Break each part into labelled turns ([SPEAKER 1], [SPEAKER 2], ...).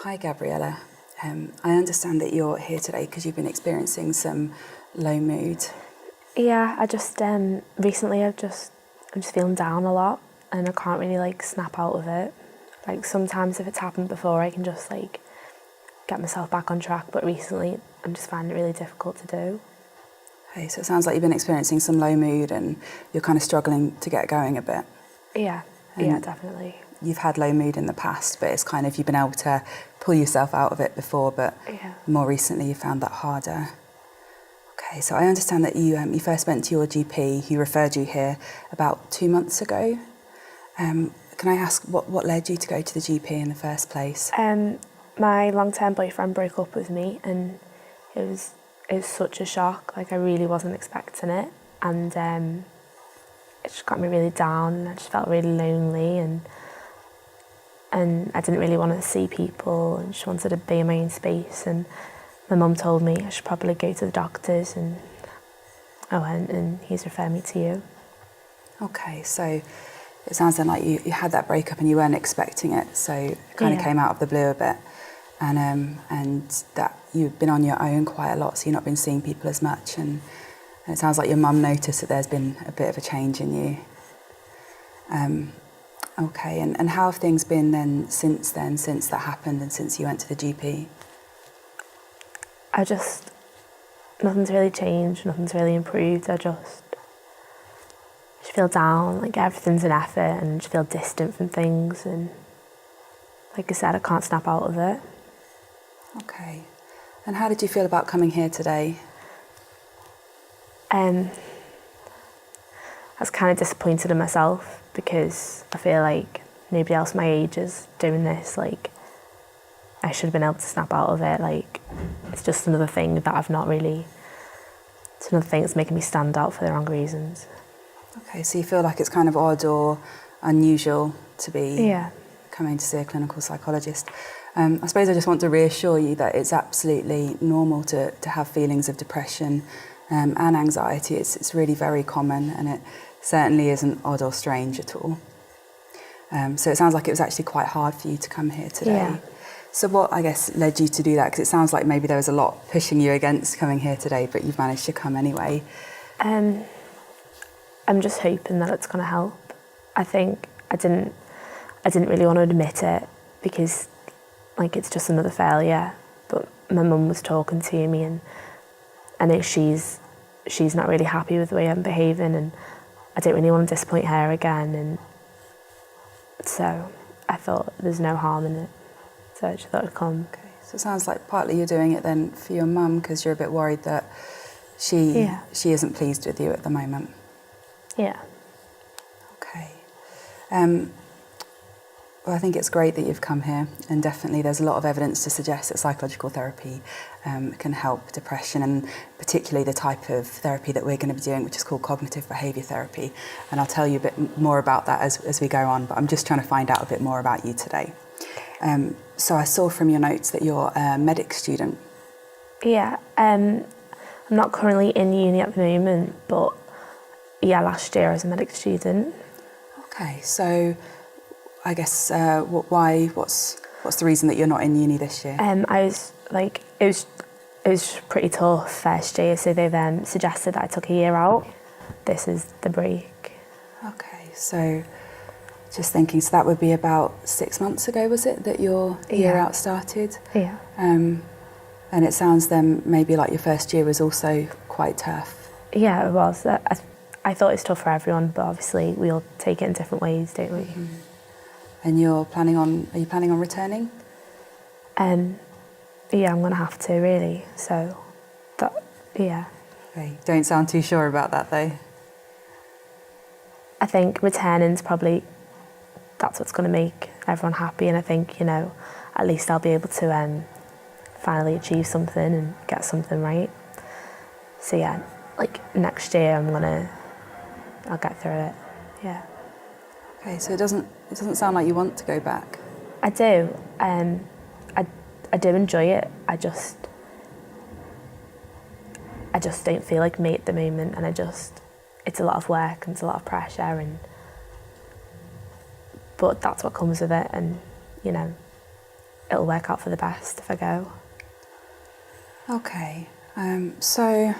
[SPEAKER 1] Hi, Gabriella. I understand that you're here today because you've been experiencing some low mood.
[SPEAKER 2] Yeah, I just recently I'm just feeling down a lot, and I can't really snap out of it. Like sometimes if it's happened before, I can just get myself back on track, but recently I'm just finding it really difficult to do.
[SPEAKER 1] Okay, so it sounds like you've been experiencing some low mood and you're kind of struggling to get going a bit.
[SPEAKER 2] Yeah, yeah, definitely.
[SPEAKER 1] You've had low mood in the past, but it's kind of you've been able to pull yourself out of it before, but more recently you found that harder. Okay, so I understand that you first went to your GP, who referred you here about 2 months ago. Can I ask what led you to go to the GP in the first place?
[SPEAKER 2] My long-term boyfriend broke up with me, and it was such a shock. I really wasn't expecting it, and it just got me really down, and I just felt really lonely, and I didn't really want to see people, and just wanted to be in my own space. And my mum told me I should probably go to the doctors, and I went, and he's referred me to you.
[SPEAKER 1] Okay, so it sounds then like you had that breakup and you weren't expecting it, so it kind of came out of the blue a bit, and that you've been on your own quite a lot, so you've not been seeing people as much, and it sounds like your mum noticed that there's been a bit of a change in you. Okay, and how have things been then, since that happened and since you went to the GP?
[SPEAKER 2] Nothing's really changed, nothing's really improved. I just feel down, everything's an effort, and just feel distant from things, and like I said, I can't snap out of it.
[SPEAKER 1] Okay, and how did you feel about coming here today?
[SPEAKER 2] I was kind of disappointed in myself, because I feel like nobody else my age is doing this. I should have been able to snap out of it. It's just another thing that it's another thing that's making me stand out for the wrong reasons.
[SPEAKER 1] Okay, so you feel like it's kind of odd or unusual to be coming to see a clinical psychologist. I suppose I just want to reassure you that it's absolutely normal to have feelings of depression and anxiety. It's really very common, and it certainly isn't odd or strange at all. So it sounds like it was actually quite hard for you to come here today.
[SPEAKER 2] Yeah.
[SPEAKER 1] So what, I guess, led you to do that? Because it sounds like maybe there was a lot pushing you against coming here today, but you've managed to come anyway.
[SPEAKER 2] I'm just hoping that it's going to help. I think I didn't really want to admit it, because it's just another failure. But my mum was talking to me, and I know she's not really happy with the way I'm behaving, and I don't really want to disappoint her again. And so I thought there's no harm in it. So I just thought I'd come.
[SPEAKER 1] Okay, so it sounds like partly you're doing it then for your mum, because you're a bit worried that she isn't pleased with you at the moment.
[SPEAKER 2] Yeah.
[SPEAKER 1] Okay. Well, I think it's great that you've come here, and definitely there's a lot of evidence to suggest that psychological therapy can help depression, and particularly the type of therapy that we're going to be doing, which is called cognitive behaviour therapy. And I'll tell you a bit more about that as we go on, but I'm just trying to find out a bit more about you today. So I saw from your notes that you're a medic student.
[SPEAKER 2] Yeah, I'm not currently in uni at the moment, but last year I was a medic student.
[SPEAKER 1] Okay, so I guess why? What's the reason that you're not in uni this year?
[SPEAKER 2] I was it was pretty tough first year, so they then suggested that I took a year out. This is the break.
[SPEAKER 1] Okay, so just thinking, so that would be about 6 months ago, was it, that your year out started?
[SPEAKER 2] Yeah.
[SPEAKER 1] And it sounds then maybe like your first year was also quite tough.
[SPEAKER 2] Yeah, it was. I thought it's tough for everyone, but obviously we all take it in different ways, don't we?
[SPEAKER 1] Mm-hmm. And are you planning on returning?
[SPEAKER 2] Yeah, I'm going to have to, really. So, yeah.
[SPEAKER 1] Okay. Don't sound too sure about that, though.
[SPEAKER 2] I think returning's probably, that's what's going to make everyone happy, and I think, at least I'll be able to finally achieve something and get something right. So yeah, next year I'll get through it. Yeah.
[SPEAKER 1] Okay, so it doesn't sound like you want to go back.
[SPEAKER 2] I do. I do enjoy it. I just don't feel like me at the moment, and it's a lot of work and it's a lot of pressure, but that's what comes with it, and it'll work out for the best if I go.
[SPEAKER 1] Okay, so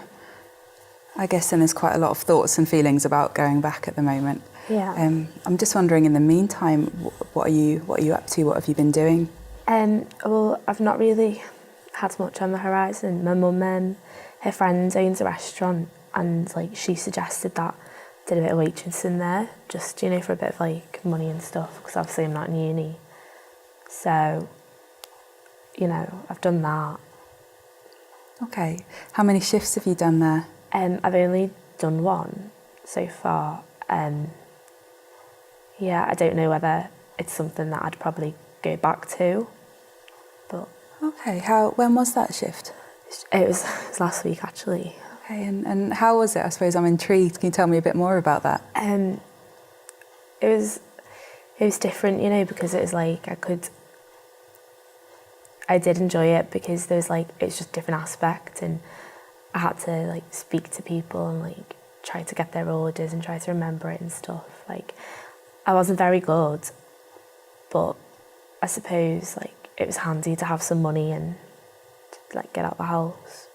[SPEAKER 1] I guess then there's quite a lot of thoughts and feelings about going back at the moment.
[SPEAKER 2] Yeah.
[SPEAKER 1] I'm just wondering, in the meantime, what are you up to? What have you been doing?
[SPEAKER 2] Well, I've not really had much on the horizon. My mum, her friend owns a restaurant, and like she suggested that I did a bit of waitressing there, just for a bit of like money and stuff, because obviously I'm not in uni. So, I've done that.
[SPEAKER 1] Okay. How many shifts have you done there?
[SPEAKER 2] I've only done one so far. Yeah, I don't know whether it's something that I'd probably go back to, but...
[SPEAKER 1] Okay, when was that shift?
[SPEAKER 2] It was last week, actually.
[SPEAKER 1] Okay, and how was it? I suppose I'm intrigued. Can you tell me a bit more about that?
[SPEAKER 2] It was different, because it was like I did enjoy it because there was it's just different aspect, and I had to speak to people and try to get their orders and try to remember it and stuff. I wasn't very good, but I suppose it was handy to have some money and get out the house.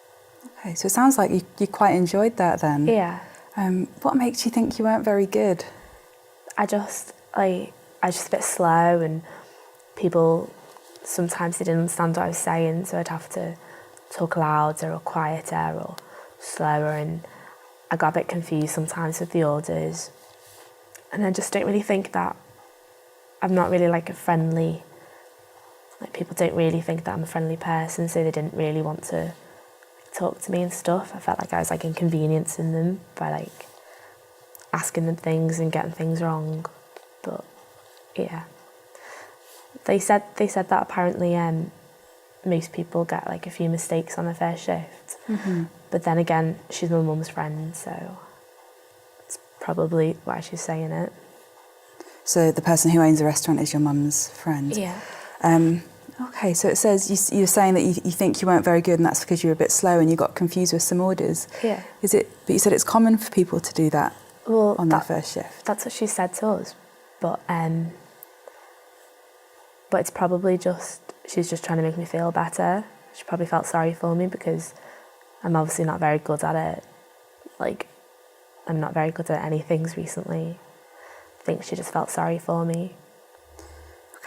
[SPEAKER 1] Okay, so it sounds like you quite enjoyed that then.
[SPEAKER 2] Yeah.
[SPEAKER 1] What makes you think you weren't very good?
[SPEAKER 2] I was just a bit slow, and people sometimes they didn't understand what I was saying, so I'd have to talk louder or quieter or slower, and I got a bit confused sometimes with the orders. And I just don't really think that I'm not really a friendly, people don't really think that I'm a friendly person, so they didn't really want to talk to me and stuff. I felt like I was inconveniencing them by asking them things and getting things wrong. But yeah, they said that apparently most people get a few mistakes on their first shift.
[SPEAKER 1] Mm-hmm.
[SPEAKER 2] But then again, she's my mum's friend, so it's probably why she's saying it.
[SPEAKER 1] So the person who owns the restaurant is your mum's friend?
[SPEAKER 2] Yeah.
[SPEAKER 1] Okay, so it says you're saying that you think you weren't very good, and that's because you were a bit slow and you got confused with some orders.
[SPEAKER 2] Yeah.
[SPEAKER 1] But you said it's common for people to do that on their first shift.
[SPEAKER 2] That's what she said to us. But it's probably she's just trying to make me feel better. She probably felt sorry for me because I'm obviously not very good at it. I'm not very good at any things recently. I think she just felt sorry for me.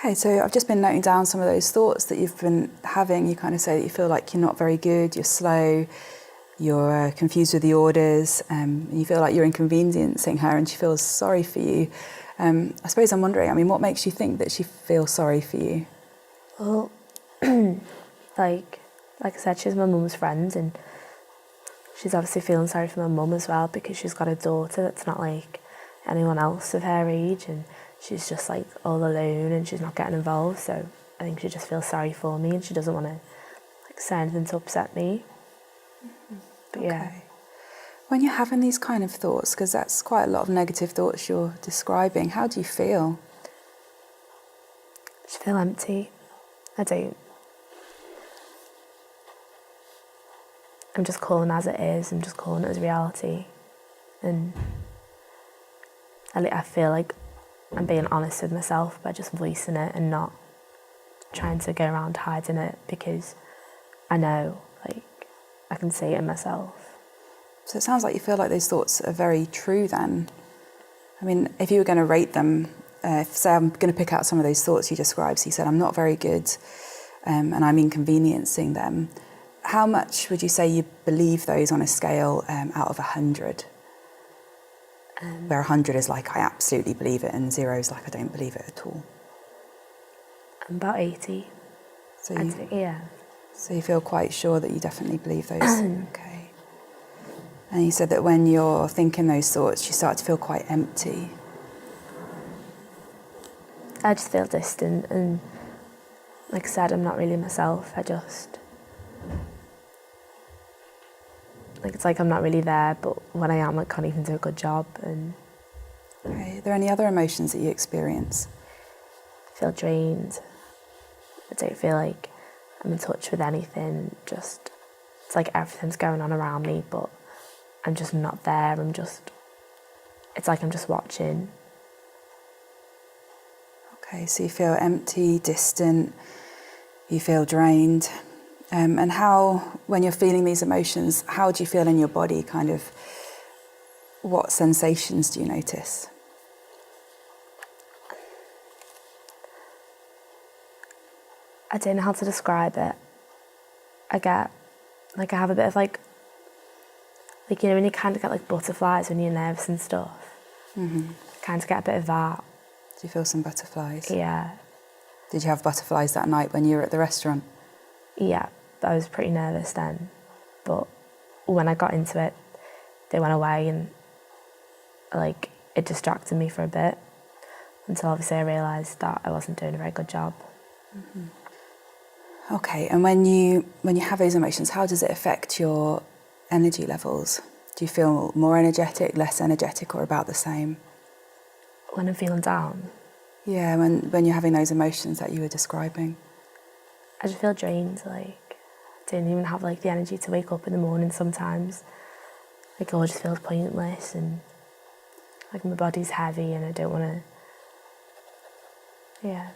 [SPEAKER 1] Okay, so I've just been noting down some of those thoughts that you've been having. You kind of say that you feel like you're not very good, you're slow, you're confused with the orders, you feel like you're inconveniencing her and she feels sorry for you. I suppose I'm wondering, what makes you think that she feels sorry for you?
[SPEAKER 2] Well, like I said, she's my mum's friend, and she's obviously feeling sorry for my mum as well because she's got a daughter that's not like anyone else of her age, and she's just all alone and she's not getting involved. So I think she just feels sorry for me, and she doesn't want to say anything to upset me. Mm-hmm. But
[SPEAKER 1] okay.
[SPEAKER 2] Yeah.
[SPEAKER 1] When you're having these kind of thoughts, because that's quite a lot of negative thoughts you're describing, how do you feel?
[SPEAKER 2] I just feel empty. I don't. I'm just calling as it is. I'm just calling it as reality. And I feel like I'm being honest with myself by just voicing it and not trying to go around hiding it, because I know, I can see it in myself.
[SPEAKER 1] So it sounds like you feel like those thoughts are very true then. If you were going to rate them, say I'm going to pick out some of those thoughts you described, so you said I'm not very good and I'm inconveniencing them. How much would you say you believe those on a scale out of 100? Where 100 is I absolutely believe it, and 0 is I don't believe it at all.
[SPEAKER 2] I'm about 80.
[SPEAKER 1] So
[SPEAKER 2] yeah.
[SPEAKER 1] So you feel quite sure that you definitely believe those? Okay. And you said that when you're thinking those thoughts, you start to feel quite empty.
[SPEAKER 2] I just feel distant, and like I said, I'm not really myself. I just... it's I'm not really there, but when I am, I can't even do a good job. And
[SPEAKER 1] okay. Are there any other emotions that you experience?
[SPEAKER 2] I feel drained. I don't feel like I'm in touch with anything. Just, it's everything's going on around me, but I'm just not there. I'm just watching. Okay,
[SPEAKER 1] so you feel empty, distant. You feel drained. And how, when you're feeling these emotions, how do you feel in your body? Kind of, what sensations do you notice?
[SPEAKER 2] I don't know how to describe it. I have a bit of like you know when you kind of get like butterflies when you're nervous and stuff.
[SPEAKER 1] Mm-hmm.
[SPEAKER 2] I kind of get a bit of that.
[SPEAKER 1] Do you feel some butterflies?
[SPEAKER 2] Yeah.
[SPEAKER 1] Did you have butterflies that night when you were at the restaurant?
[SPEAKER 2] Yeah, I was pretty nervous then. But when I got into it, they went away and like it distracted me for a bit until obviously I realised that I wasn't doing a very good job.
[SPEAKER 1] Mm-hmm. Okay, and when you have those emotions, how does it affect your energy levels? Do you feel more energetic, less energetic, or about the same?
[SPEAKER 2] When I'm feeling down?
[SPEAKER 1] Yeah, when you're having those emotions that you were describing.
[SPEAKER 2] I just feel drained, like I don't even have like the energy to wake up in the morning sometimes. Like it all just feels pointless and like my body's heavy and I don't want to, yeah.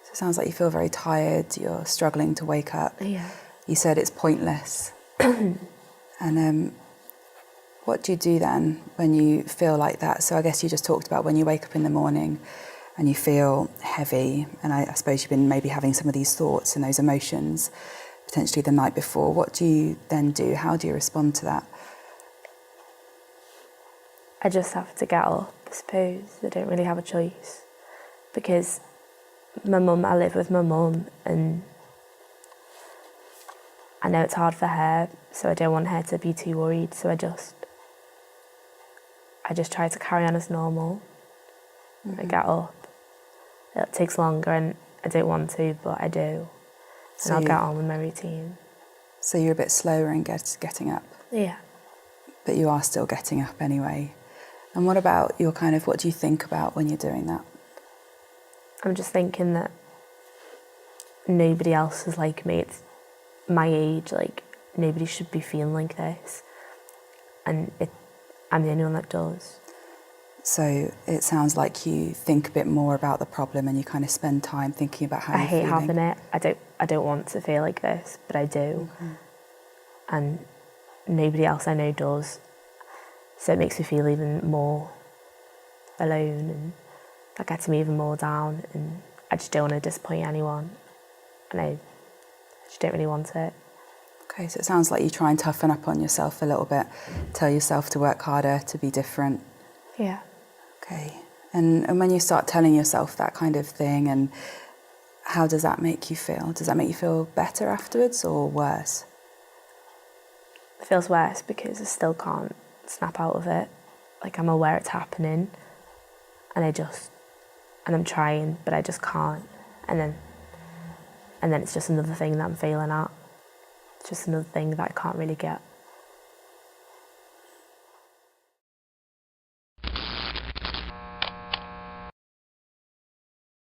[SPEAKER 1] So it sounds like you feel very tired, you're struggling to wake up.
[SPEAKER 2] Yeah.
[SPEAKER 1] You said it's pointless. And what do you do then when you feel like that? So I guess you just talked about when you wake up in the morning and you feel heavy, and I suppose you've been maybe having some of these thoughts and those emotions potentially the night before. What do you then do? How do you respond to that?
[SPEAKER 2] I just have to get up, I suppose. I don't really have a choice because I live with my mum and I know it's hard for her, so I don't want her to be too worried, so I just try to carry on as normal. Mm-hmm. I get up. It takes longer and I don't want to, but I do. And I'll get on with my routine.
[SPEAKER 1] So you're a bit slower in getting up?
[SPEAKER 2] Yeah.
[SPEAKER 1] But you are still getting up anyway. And what about your what do you think about when you're doing that?
[SPEAKER 2] I'm just thinking that nobody else is like me. It's my age, like nobody should be feeling like this. And I'm the only one that does.
[SPEAKER 1] So it sounds like you think a bit more about the problem and you kind of spend time thinking about how you're feeling.
[SPEAKER 2] I hate having it. I don't want to feel like this, but I do. Mm-hmm. And nobody else I know does. So it makes me feel even more alone and that gets me even more down and I just don't want to disappoint anyone. And I just don't really want it.
[SPEAKER 1] Okay, so it sounds like you try and toughen up on yourself a little bit, tell yourself to work harder, to be different.
[SPEAKER 2] Yeah.
[SPEAKER 1] Okay, and when you start telling yourself that kind of thing, and how does that make you feel? Does that make you feel better afterwards or worse?
[SPEAKER 2] It feels worse because I still can't snap out of it. Like I'm aware it's happening and I'm trying, but I just can't. And then it's just another thing that I'm failing at. It's just another thing that I can't really get